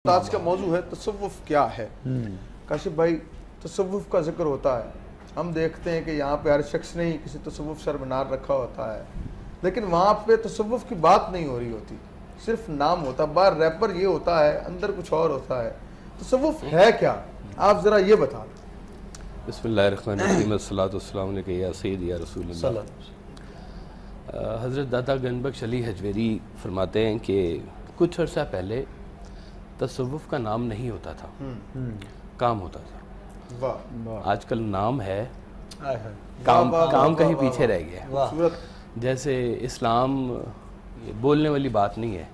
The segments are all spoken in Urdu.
آج کا موضوع ہے تصوف کیا ہے۔ کاشف بھائی، تصوف کا ذکر ہوتا ہے، ہم دیکھتے ہیں کہ یہاں پہ ہر شخص نے کسی تصوف سرمنار رکھا ہوتا ہے، لیکن وہاں پہ تصوف کی بات نہیں ہو رہی ہوتی، صرف نام ہوتا ہے۔ باہر ریپر یہ ہوتا ہے، اندر کچھ اور ہوتا ہے۔ تصوف ہے کیا؟ آپ ذرا یہ بتا دیں۔ بسم اللہ الرحمن الرحیم، الصلاۃ والسلام علیکم یا سید یا رسول اللہ۔ حضرت داتا گنج بخش علی حجویری فرماتے ہیں کہ کچھ عرصہ پہلے تصوف کا نام نہیں ہوتا تھا، کام ہوتا تھا۔ آج کل نام ہے، کام کہیں پیچھے رہ گیا۔ جیسے اسلام بولنے والی بات نہیں ہے،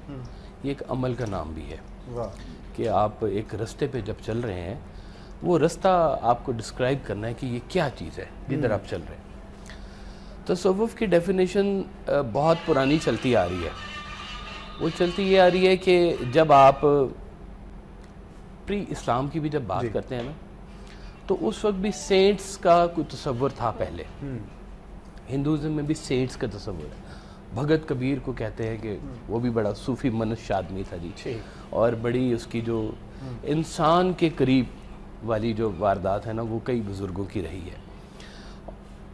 یہ ایک عمل کا نام بھی ہے کہ آپ ایک رستے پہ جب چل رہے ہیں، وہ رستہ آپ کو ڈسکرائب کرنا ہے کہ یہ کیا چیز ہے جدھر آپ چل رہے ہیں۔ تصوف کی ڈیفینیشن بہت پرانی چلتی آ رہی ہے۔ وہ چلتی یہ آ رہی ہے کہ جب آپ پری اسلام کی بھی جب بات کرتے ہیں نا، تو اس وقت بھی سینٹس کا کوئی تصور تھا پہلے۔ ہندوازم میں بھی سینٹس کا تصور ہے۔ بھگت کبیر کو کہتے ہیں کہ وہ بھی بڑا صوفی منش آدمی تھا جی، اور بڑی اس کی جو انسان کے قریب والی جو واردات ہے نا، وہ کئی بزرگوں کی رہی ہے۔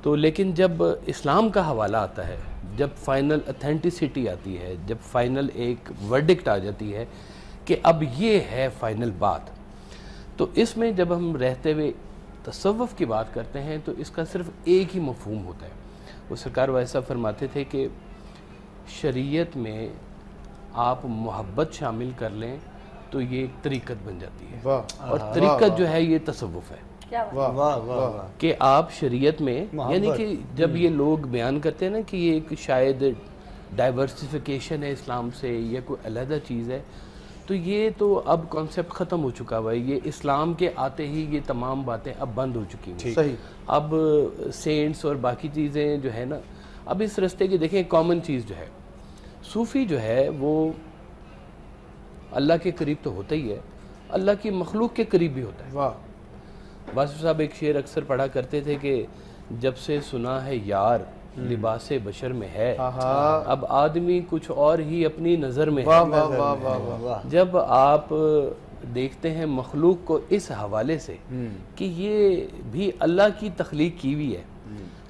تو لیکن جب اسلام کا حوالہ آتا ہے، جب فائنل اتھینٹسٹی آتی ہے، جب فائنل ایک ورڈکٹ آ جاتی ہے کہ اب یہ ہے فائنل بات، تو اس میں جب ہم رہتے ہوئے تصوف کی بات کرتے ہیں تو اس کا صرف ایک ہی مفہوم ہوتا ہے۔ وہ سرکار ویسا فرماتے تھے کہ شریعت میں آپ محبت شامل کر لیں تو یہ ایک طریقت بن جاتی ہے، اور طریقت جو ہے یہ تصوف ہے کہ آپ شریعت میں، یعنی کہ جب یہ لوگ بیان کرتے ہیں نا کہ یہ ایک شاید ڈائیورسیفیکیشن ہے اسلام سے یا کوئی علیحدہ چیز ہے، تو یہ تو اب کانسیپٹ ختم ہو چکا ہوا ہے۔ یہ اسلام کے آتے ہی یہ تمام باتیں اب بند ہو چکی ہیں۔ اب سینٹس اور باقی چیزیں جو ہے نا، اب اس رستے کی دیکھیں کامن چیز جو ہے، صوفی جو ہے وہ اللہ کے قریب تو ہوتا ہی ہے، اللہ کی مخلوق کے قریب بھی ہوتا ہے۔ واسف صاحب ایک شعر اکثر پڑھا کرتے تھے کہ جب سے سنا ہے یار لباس بشر میں ہے، اب آدمی کچھ اور ہی اپنی نظر میں ہے۔ جب آپ دیکھتے ہیں مخلوق کو اس حوالے سے کہ یہ بھی اللہ کی تخلیق کی ہوئی ہے،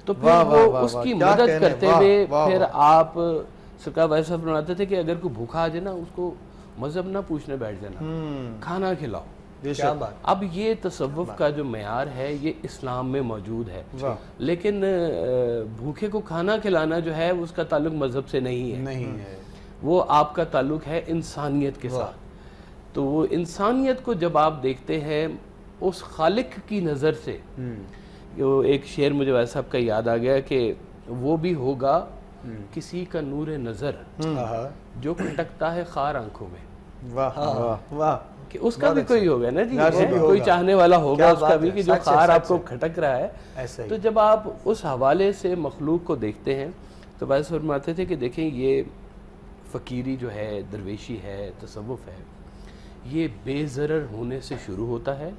تو پھر وہ اس کی مدد کرتے ہوئے پھر آپ سرکار ویسا صاحب فرماتے تھے کہ اگر کوئی بھوکا آ جائے نا، اس کو مذہب نہ پوچھنے بیٹھ جانا، کھانا کھلاؤ۔ اب یہ تصوف کا جو معیار ہے یہ اسلام میں موجود ہے، لیکن بھوکے کو کھانا کھلانا جو ہے اس کا تعلق مذہب سے نہیں ہے، وہ آپ کا تعلق ہے انسانیت کے ساتھ۔ تو وہ انسانیت کو جب آپ دیکھتے ہیں اس خالق کی نظر سے، ایک شعر مجھے ویسا صاحب کا یاد آ گیا کہ وہ بھی ہوگا کسی کا نور نظر جو کھٹکتا ہے خار آنکھوں میں، کہ اس کا بھی کوئی ہوگا نا جی، کوئی چاہنے والا ہوگا اس کا بھی کہ جو خار آپ کو کھٹک رہا ہے۔ تو جب آپ اس حوالے سے مخلوق کو دیکھتے ہیں تو ویسے فرماتے تھے کہ دیکھیں یہ فقیری جو ہے، درویشی ہے، تصوف ہے، یہ بے ضرر ہونے سے شروع ہوتا ہے۔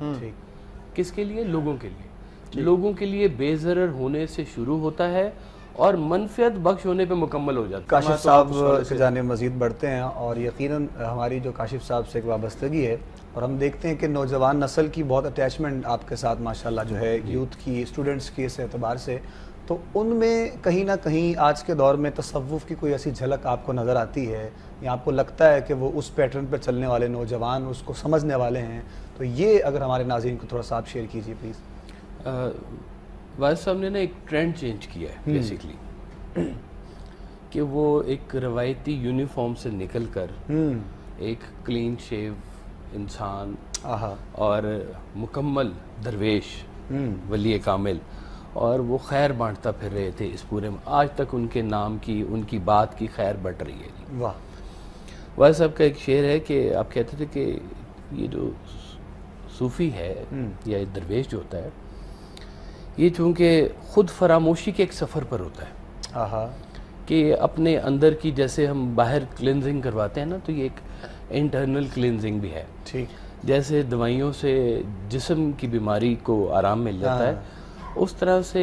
کس کے لیے؟ لوگوں کے لیے۔ لوگوں کے لیے بے ضرر ہونے سے شروع ہوتا ہے اور منفعت بخش ہونے پہ مکمل ہو جاتا ہے۔ کاشف صاحب سے جانب مزید بڑھتے ہیں، اور یقیناً ہماری جو کاشف صاحب سے ایک وابستگی ہے، اور ہم دیکھتے ہیں کہ نوجوان نسل کی بہت اٹیچمنٹ آپ کے ساتھ ماشاءاللہ جو ہے، یوتھ کی، اسٹوڈنٹس کی، اس اعتبار سے تو ان میں کہیں نہ کہیں آج کے دور میں تصوف کی کوئی ایسی جھلک آپ کو نظر آتی ہے، یا آپ کو لگتا ہے کہ وہ اس پیٹرن پہ چلنے والے نوجوان اس کو سمجھنے والے ہیں؟ تو یہ اگر ہمارے ناظرین کو تھوڑا سا آپ شیئر کیجیے پلیز۔ واجد صاحب نے نا ایک ٹرینڈ چینج کیا ہے بیسیکلی، کہ وہ ایک روایتی یونیفارم سے نکل کر ایک کلین شیو انسان اور مکمل درویش، ولی کامل، اور وہ خیر بانٹتا پھر رہے تھے اس پورے میں۔ آج تک ان کے نام کی، ان کی بات کی خیر بٹ رہی ہے جی۔ واجد صاحب کا ایک شعر ہے کہ آپ کہتے تھے کہ یہ جو صوفی ہے یا درویش جو ہوتا ہے، یہ چونکہ خود فراموشی کے ایک سفر پر ہوتا ہے، کہ اپنے اندر کی، جیسے ہم باہر کلینزنگ کرواتے ہیں نا، تو یہ ایک انٹرنل کلینزنگ بھی ہے۔ جیسے دوائیوں سے جسم کی بیماری کو آرام مل جاتا ہے، اس طرح سے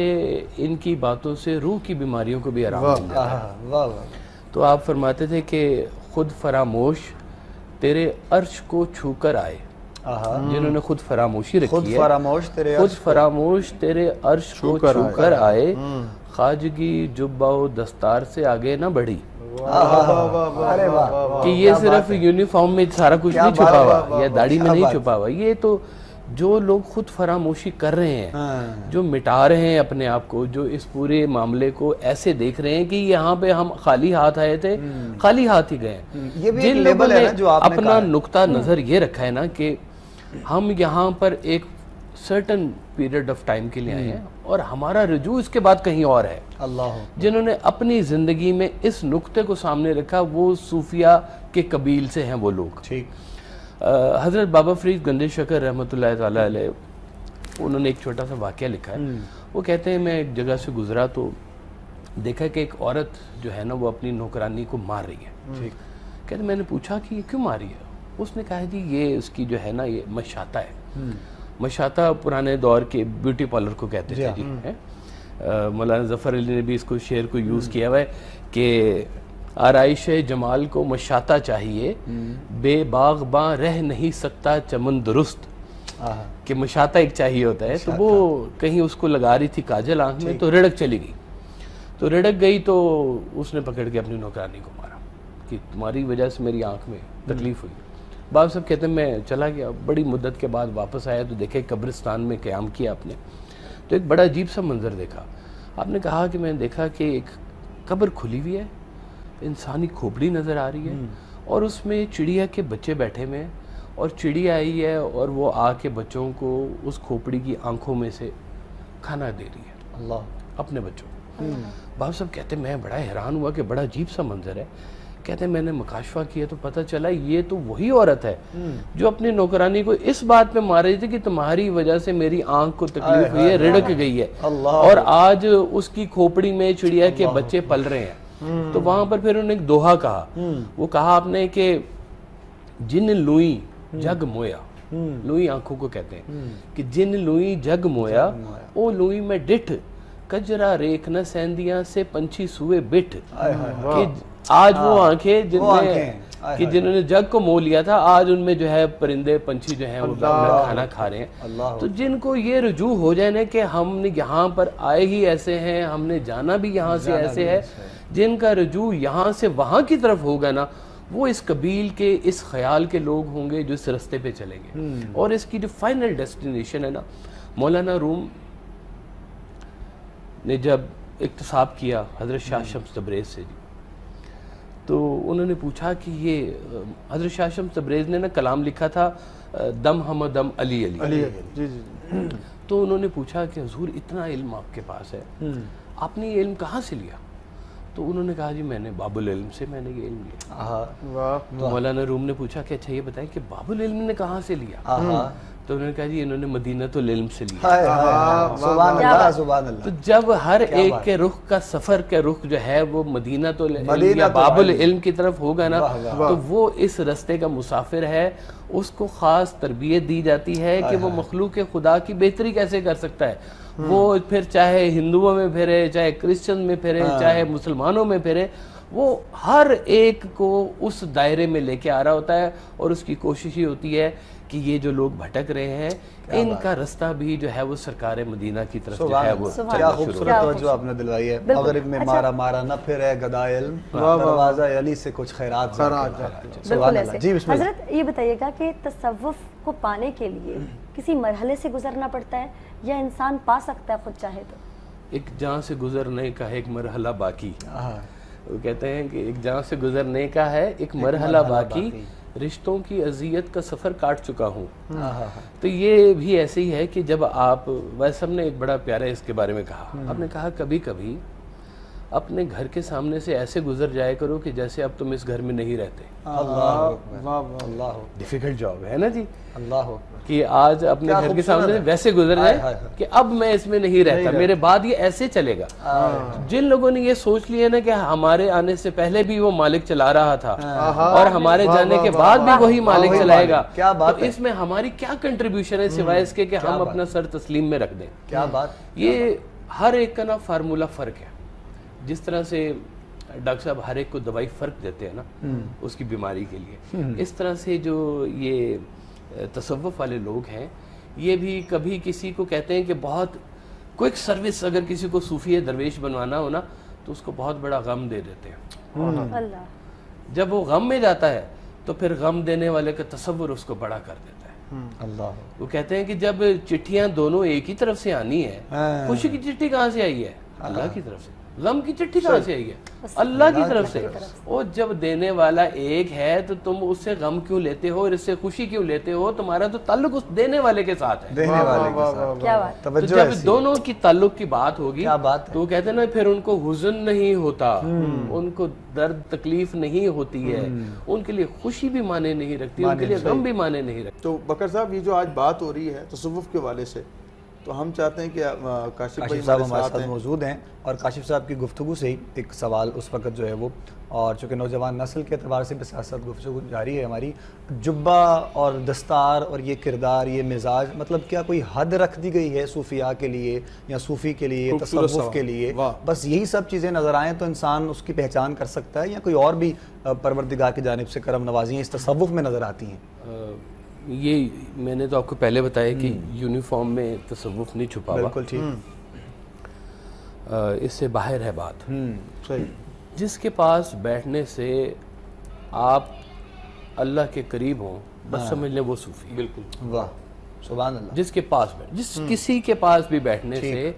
ان کی باتوں سے روح کی بیماریوں کو بھی آرام مل جاتا ہے۔ تو آپ فرماتے تھے کہ خود فراموش تیرے عرش کو چھو کر آئے، جنہوں نے خود فراموشی رکھی ہے، خود فراموش تیرے عرش کو چھو کر آئے، خواجگی جبہ و دستار سے آگے نہ بڑھی. کہ یہ صرف یونیفارم میں سارا کچھ نہیں چھپا ہوا یا داڑھی میں نہیں چھپا ہوا، یہ تو جو لوگ خود فراموشی کر رہے ہیں، جو مٹا رہے ہیں اپنے آپ کو، جو اس پورے معاملے کو ایسے دیکھ رہے ہیں کہ یہاں پہ ہم خالی ہاتھ آئے تھے، خالی ہاتھ ہی گئے. جن لوگوں نے اپنا نقطہ نظر یہ رکھا ہے نا کہ ہم یہاں پر ایک سرٹن پیریڈ آف ٹائم کے لیے آئے ہیں اور ہمارا رجوع اس کے بعد کہیں اور ہے، جنہوں نے اپنی زندگی میں اس نقطے کو سامنے رکھا، وہ صوفیہ کے قبیل سے ہیں وہ لوگ. حضرت بابا فرید گنج شکر رحمۃ اللہ تعالیٰ علیہ، انہوں نے ایک چھوٹا سا واقعہ لکھا ہے. وہ کہتے ہیں میں ایک جگہ سے گزرا تو دیکھا کہ ایک عورت جو ہے نا وہ اپنی نوکرانی کو مار رہی ہے. کہتے میں نے پوچھا کہ یہ کیوں ماری ہے؟ اس نے کہا جی یہ اس کی جو ہے نا یہ مشاطہ ہے. مشاطہ پرانے دور کے بیوٹی پارلر کو کہتے تھے جی. مولانا ظفر علی نے بھی اس کو شعر کو یوز کیا ہوا ہے کہ آرائش جمال کو مشاطہ چاہیے، بے باغ باں رہ نہیں سکتا چمن درست. کہ مشاطہ ایک چاہیے ہوتا ہے. تو وہ کہیں اس کو لگا رہی تھی کاجل آنکھ میں، تو رڑک چلی گئی. تو رڑک گئی تو اس نے پکڑ کے اپنی نوکرانی کو مارا کہ تمہاری وجہ سے میری آنکھ میں تکلیف ہوئی. بابا صاحب کہتے ہیں میں چلا گیا، بڑی مدت کے بعد واپس آیا تو دیکھے قبرستان میں قیام کیا آپ نے، تو ایک بڑا عجیب سا منظر دیکھا. آپ نے کہا کہ میں نے دیکھا کہ ایک قبر کھلی ہوئی ہے، انسانی کھوپڑی نظر آ رہی ہے اور اس میں چڑیا کے بچے بیٹھے ہوئے ہیں اور چڑیا آئی ہے اور وہ آ کے بچوں کو اس کھوپڑی کی آنکھوں میں سے کھانا دے رہی ہے، اللہ اپنے بچوں کو. بابا صاحب کہتے ہیں میں بڑا حیران ہوا کہ بڑا عجیب سا منظر ہے. کہتے ہیں میں نے مکاشفہ کیا تو پتہ چلا یہ تو وہی عورت ہے جو اپنی نوکرانی کو اس بات پہ مار رہی تھی کہ تمہاری وجہ سے میری آنکھ کو تکلیف ہوئی ہے، رڑک گئی ہے، اور آج اس کی کھوپڑی میں چڑیا کے بچے پل رہے ہیں. تو وہاں پر پھر انہوں نے ایک دوہا کہا. وہ کہا آپ نے کہ جن لوئی جگ مویا، لوئی آنکھوں کو کہتے ہیں، کہ جن لوئی جگ مویا او لوئی میں ڈٹھ، کجرا ریکھ نہ سیندیاں سے پنچھی سوئے بٹھ. کہ آج وہ آنکھیں جنہوں نے جگ کو مو لیا تھا، آج ان میں جو ہے پرندے پنچھی جو ہیں وہ کھانا کھا رہے ہیں. تو جن کو یہ رجوع ہو جائے نا کہ ہم نے یہاں پر آئے ہی ایسے ہیں، ہم نے جانا بھی یہاں سے ایسے ہے، جن کا رجوع یہاں سے وہاں کی طرف ہوگا نا، وہ اس قبیل کے اس خیال کے لوگ ہوں گے جو اس رستے پہ چلیں گے. اور اس کی جو فائنل ڈیسٹینیشن ہے نا، مولانا روم نے جب اکتساب کیا حضرت شاہ شمس تبریز سے جی، تو انہوں نے پوچھا کہ یہ حضرت شاہ شمس تبریز نے نا کلام لکھا تھا دم ہم دم علی علی. تو انہوں نے پوچھا کہ حضور اتنا علم آپ کے پاس ہے، آپ نے یہ علم کہاں سے لیا؟ تو انہوں نے کہا جی میں نے باب العلم سے میں نے یہ علم لیا. تو مولانا روم نے پوچھا کہ اچھا یہ بتائیں کہ باب العلم نے کہاں سے لیا؟ تو انہوں نے کہا جی انہوں نے مدینۃ العلم سے لیا. سبحان اللہ سبحان اللہ. تو جب ہر ایک کے رخ کا سفر کے رخ جو ہے وہ مدینۃ العلم یا باب العلم کی طرف ہوگا نا، تو وہ اس رستے کا مسافر ہے. اس کو خاص تربیت دی جاتی ہے کہ وہ مخلوق خدا کی بہتری کیسے کر سکتا ہے. وہ پھر چاہے ہندوؤں میں پھرے، چاہے کرسچن میں پھرے، چاہے مسلمانوں میں پھرے، وہ ہر ایک کو اس دائرے میں لے کے آ رہا ہوتا ہے. اور اس کی کوشش ہی ہوتی ہے کہ یہ جو لوگ بھٹک رہے ہیں ان کا رستہ بھی جو ہے وہ سرکار مدینہ کی طرف جو ہے وہ کیا خوبصورت توجہ آپ نے دلوائی ہے. مغرب میں مارا مارا نہ پھرے گدا علم، دروازہ علی سے کچھ خیرات. بالکل ایسے. حضرت یہ بتائیے گا کہ تصوف کو پانے کے لیے کسی مرحلے سے گزرنا پڑتا ہے یا انسان پا سکتا ہے خود چاہے تو؟ ایک جہاں سے گزرنے کا ایک مرحلہ باقی. وہ کہتے ہیں کہ ایک جہاں سے گزرنے کا ہے ایک مرحلہ باقی، رشتوں کی اذیت کا سفر کاٹ چکا ہوں. تو یہ بھی ایسے ہی ہے کہ جب آپ ویسے ہم نے ایک بڑا پیارا اس کے بارے میں کہا، آپ نے کہا کبھی کبھی اپنے گھر کے سامنے سے ایسے گزر جائے کرو کہ جیسے اب تم اس گھر میں نہیں رہتے. اللہ ڈیفیکلٹ جاب ہے نا جی، اللہ کہ آج اپنے گھر کے سامنے سے ویسے گزر جائے کہ اب میں اس میں نہیں رہتا، میرے بعد یہ ایسے چلے گا. جن لوگوں نے یہ سوچ لیا نا کہ ہمارے آنے سے پہلے بھی وہ مالک چلا رہا تھا اور ہمارے جانے کے بعد بھی وہی مالک چلائے گا، تو اس میں ہماری کیا کنٹریبیوشن ہے سوائے اس کے کہ ہم اپنا سر تسلیم میں رکھ دیں. کیا بات. یہ ہر ایک کا نا فارمولہ فرق ہے. جس طرح سے ڈاکٹر صاحب ہر ایک کو دوائی فرق دیتے ہیں نا اس کی بیماری کے لیے، اس طرح سے جو یہ تصوف والے لوگ ہیں یہ بھی کبھی کسی کو کہتے ہیں کہ بہت کوئک سروس اگر کسی کو صوفی درویش بنوانا ہو نا تو اس کو بہت بڑا غم دے دیتے ہیں، جب وہ غم میں جاتا ہے تو پھر غم دینے والے کا تصور اس کو بڑا کر دیتا ہے۔ اللہ، وہ کہتے ہیں کہ جب چٹھیاں دونوں ایک ہی طرف سے آنی ہے، خوشی کی چٹھی کہاں سے آئی ہے؟ اللہ کی طرف سے۔ غم کی چٹھی کہاں سے آئی ہے؟ اللہ کی طرف سے۔ اور جب دینے والا ایک ہے تو تم اس سے غم کیوں لیتے ہو اور اس سے خوشی کیوں لیتے ہو؟ تمہارا تو تعلق اس دینے والے کے ساتھ ہے، دینے والے کے ساتھ۔ کیا بات، تو جب دونوں کی تعلق کی بات ہوگی تو وہ کہتے ہیں نا پھر ان کو حزن نہیں ہوتا، ان کو درد تکلیف نہیں ہوتی ہے، ان کے لیے خوشی بھی معنی نہیں رکھتی، ان کے لیے غم بھی معنی نہیں رکھتی۔ تو بکر صاحب یہ جو آج بات ہو رہی ہے تصوف کے حوالے سے، تو ہم چاہتے ہیں کہ کاشف بھائی صاحب ہمارے ساتھ موجود ہیں، اور کاشف صاحب کی گفتگو سے ہی ایک سوال اس وقت جو ہے وہ، اور چونکہ نوجوان نسل کے اعتبار سے بھی ساتھ ساتھ گفتگو جاری ہے ہماری، جبہ اور دستار اور یہ کردار، یہ مزاج، مطلب کیا کوئی حد رکھ دی گئی ہے صوفیاء کے لیے یا صوفی کے لیے، تصوف کے لیے؟ بس یہی سب چیزیں نظر آئیں تو انسان اس کی پہچان کر سکتا ہے، یا کوئی اور بھی پروردگار کی جانب سے کرم نوازیاں اس تصوف میں نظر آتی ہیں؟ یہ میں نے تو آپ کو پہلے بتایا کہ یونیفارم میں تصوف نہیں چھپا ہوا، بالکل ٹھیک، اس سے باہر ہے بات۔ صحیح، جس کے پاس بیٹھنے سے آپ اللہ کے قریب ہوں بس سمجھ لیں وہ صوفی۔ بالکل، واہ سبحان اللہ۔ جس کے پاس جس کسی کے پاس بھی بیٹھنے سے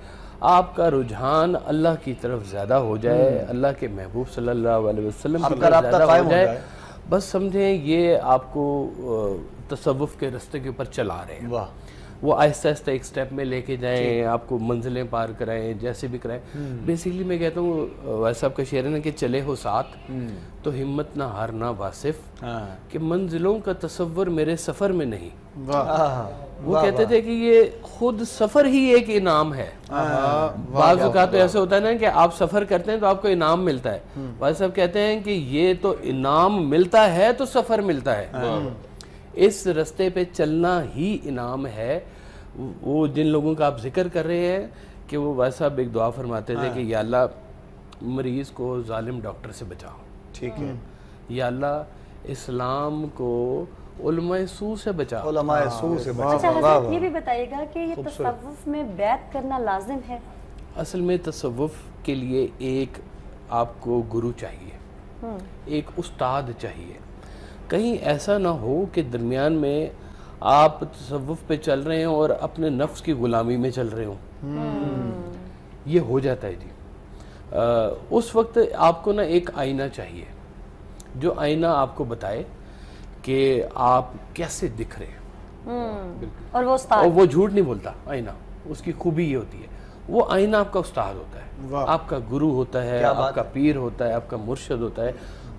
آپ کا رجحان اللہ کی طرف زیادہ ہو جائے، اللہ کے محبوب صلی اللہ علیہ وسلم کی طرف زیادہ ہو جائے، بس سمجھیں یہ آپ کو تصوف کے رستے کے اوپر چلا رہے ہیں۔ وہ آہستہ آہستہ ایک سٹیپ میں لے کے جائیں، آپ کو منزلیں پار کرائیں، جیسے بھی کرائیں۔ بیسیکلی میں کہتا ہوں وائس صاحب کا شعر ہے نا کہ چلے ہو ساتھ تو ہمت نہ ہارنا واصف، کہ منزلوں کا تصور میرے سفر میں نہیں۔ وہ کہتے تھے کہ یہ خود سفر ہی ایک انعام ہے۔ بعض اوقات تو ایسے ہوتا ہے نا کہ آپ سفر کرتے ہیں تو آپ کو انعام ملتا ہے، وائس صاحب کہتے ہیں کہ یہ تو انعام ملتا ہے تو سفر ملتا ہے، اس رستے پہ چلنا ہی انعام ہے۔ وہ جن لوگوں کا آپ ذکر کر رہے ہیں کہ وہ وائس صاحب ایک دعا فرماتے تھے کہ یا اللہ مریض کو ظالم ڈاکٹر سے بچاؤ، ٹھیک ہے، یا اللہ اسلام کو علماء سو سے بچاؤ، علماء سو سے بچاؤ۔ اچھا حضرت یہ بھی بتائیے گا کہ یہ تصوف میں بیعت کرنا لازم ہے؟ اصل میں تصوف کے لیے ایک آپ کو گرو چاہیے، ایک استاد چاہیے۔ کہیں ایسا نہ ہو کہ درمیان میں آپ تصوف پہ چل رہے ہیں اور اپنے نفس کی غلامی میں چل رہے ہوں، یہ ہو جاتا ہے جی۔ اس وقت آپ کو نا ایک آئینہ چاہیے جو آئینہ آپ کو بتائے کہ آپ کیسے دکھ رہے ہیں، اور وہ استاد، اور وہ جھوٹ نہیں بولتا آئینہ، اس کی خوبی یہ ہوتی ہے وہ آئینہ آپ کا استاد ہوتا ہے، آپ کا گرو ہوتا ہے، آپ کا پیر ہوتا ہے، آپ کا مرشد ہوتا ہے،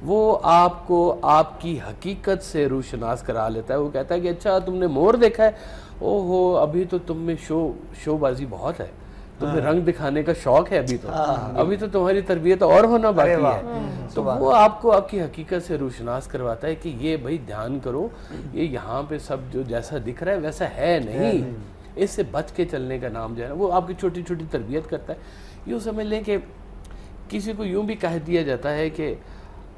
وہ آپ کو آپ کی حقیقت سے روشناس کرا لیتا ہے۔ وہ کہتا ہے کہ اچھا تم نے مور دیکھا ہے، او ہو ابھی تو تم میں شو بازی بہت ہے، تمہیں رنگ دکھانے کا شوق ہے، ابھی تو تمہاری تربیت اور ہونا باقی ہے۔ تو وہ آپ کو آپ کی حقیقت سے روشناس کرواتا ہے کہ یہ بھائی دھیان کرو، یہ یہاں پہ سب جو جیسا دکھ رہا ہے ویسا ہے نہیں، اس سے بچ کے چلنے کا نام جو ہے وہ آپ کی چھوٹی چھوٹی تربیت کرتا ہے۔ یوں سمجھ لیں کہ کسی کو یوں بھی کہہ دیا جاتا ہے کہ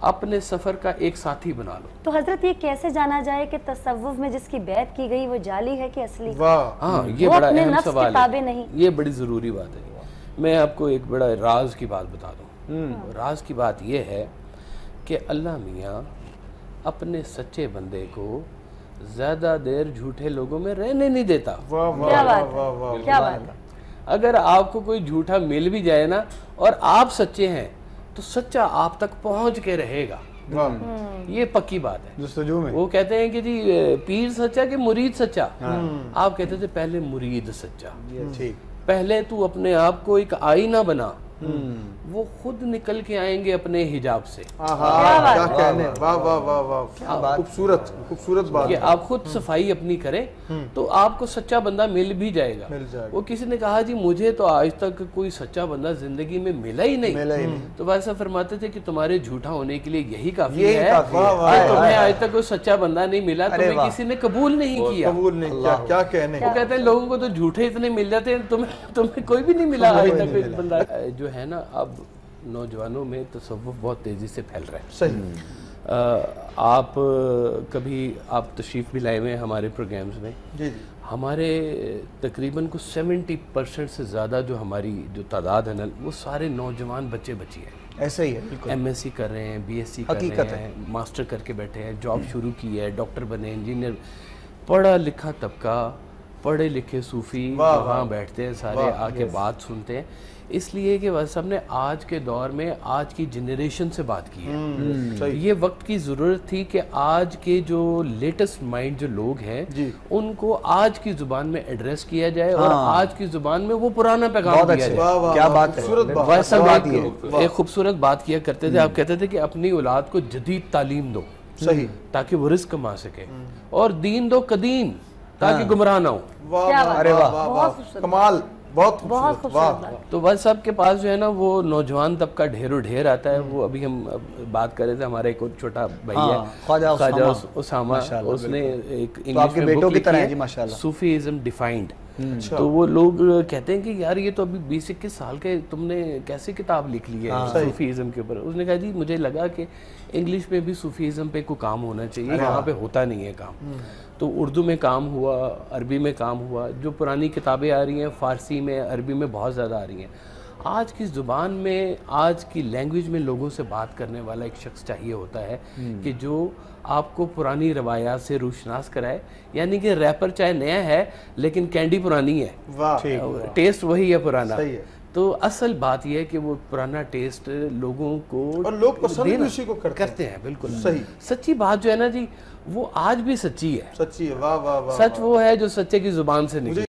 اپنے سفر کا ایک ساتھی بنا لو۔ تو حضرت یہ کیسے جانا جائے کہ تصوف میں جس کی بیعت کی گئی وہ جالی ہے کہ اصلی؟ ہاں یہ بڑا اہم سوال ہے، یہ بڑی ضروری بات ہے۔ میں آپ کو ایک بڑا راز کی بات بتا دوں۔ راز کی بات یہ ہے کہ اللہ میاں اپنے سچے بندے کو زیادہ دیر جھوٹے لوگوں میں رہنے نہیں دیتا۔ کیا بات ہے، کیا بات ہے۔ اگر آپ کو کوئی جھوٹا مل بھی جائے نا اور آپ سچے ہیں تو سچا آپ تک پہنچ کے رہے گا، یہ پکی بات ہے۔ جستجو میں وہ کہتے ہیں کہ جی پیر سچا کہ مرید سچا؟ آپ کہتے تھے پہلے مرید سچا، پہلے تو اپنے آپ کو ایک آئینہ بنا، وہ خود نکل کے آئیں گے اپنے حجاب سے۔ کیا کہنے، واہ واہ واہ واہ، خوبصورت خوبصورت بات۔ کہ آپ خود صفائی اپنی کریں تو آپ کو سچا بندہ مل بھی جائے گا۔ وہ کسی نے کہا جی مجھے تو آج تک کوئی سچا بندہ زندگی میں ملا ہی نہیں، تو ویسا فرماتے تھے کہ تمہارے جھوٹا ہونے کے لیے یہی کافی ہے کہ تمہیں آج تک کوئی سچا بندہ نہیں ملا، تمہیں کسی نے قبول نہیں کیا۔ کیا کہنے، وہ کہتے ہیں لوگوں کو تو جھوٹے اتنے مل جاتے ہیں، تمہیں کوئی بھی نہیں ملا آج تک کوئی بندہ۔ جو ہے نا اب نوجوانوں میں تصوف بہت تیزی سے پھیل رہا ہے. صحیح. آپ کبھی آپ تشریف بھی لائے ہوئے ہیں ہمارے پروگرامز میں. جی. ہمارے تقریباً کچھ 70% سے زیادہ جو ہماری جو تعداد ہے نا وہ سارے نوجوان بچے بچی ہیں. ایسا ہی ہے, بالکل. ایم ایس سی کر رہے ہیں, بی ایس سی کر رہے ہیں, ماسٹر کر کے بیٹھے ہیں, جاب شروع کی ہے, ڈاکٹر بنے, انجینئر. پڑھا لکھا طبقہ, پڑھے لکھے صوفی وہاں بیٹھتے ہیں, سارے آ کے بات سنتے ہیں. اس لیے کہ واسطہ ہم نے آج کے دور میں آج کی جنریشن سے بات کی ہے. یہ وقت کی ضرورت تھی کہ آج کے جو لیٹسٹ مائنڈ جو لوگ ہیں ان کو آج کی زبان میں ایڈریس کیا جائے اور آج کی زبان میں وہ پرانا پیغام دیا جائے. کیا بات ہے, ایک خوبصورت بات کیا کرتے تھے, آپ کہتے تھے کہ اپنی اولاد کو جدید تعلیم دو تاکہ وہ رزق کما سکے, اور دین دو قدیم تاکہ گمراہ نہ ہو. ارے واہ, کمال, بہت خوبصورت. تو بس سب کے پاس جو ہے نا وہ نوجوان طبقہ ڈھیر و ڈھیر آتا ہے. وہ ابھی ہم بات کر رہے تھے, ہمارا ایک چھوٹا بھائی ہے خواجہ اسامہ, اس نے ایک انگلش میں بک لکھی ہے صوفیزم ڈیفائنڈ. تو وہ لوگ کہتے ہیں کہ یار یہ تو ابھی 20-21 سال کے تم نے کیسے کتاب لکھ لی ہے صوفیزم کے اوپر. اس نے کہا جی مجھے لگا کہ انگلش میں بھی صوفیزم پہ کوئی کام ہونا چاہیے, یہاں پہ ہوتا نہیں ہے کام. تو اردو میں کام ہوا, عربی میں کام ہوا, جو پرانی کتابیں آ رہی ہیں فارسی میں عربی میں بہت زیادہ آ رہی ہیں. آج کی زبان میں آج کی لینگویج میں لوگوں سے بات کرنے والا ایک شخص چاہیے ہوتا ہے کہ جو آپ کو پرانی روایات سے روشناس کرائے. یعنی کہ ریپر چاہے نیا ہے لیکن کینڈی پرانی ہے, ٹیسٹ وہی ہے پرانا. تو اصل بات یہ ہے کہ وہ پرانا ٹیسٹ لوگوں کو, اور لوگ پسند بھی اسی کو کرتے ہیں. بالکل صحیح. سچی بات جو ہے نا جی وہ آج بھی سچی ہے. سچی ہے. واہ واہ واہ. سچ وہ ہے جو سچے کی زبان سے نکلے.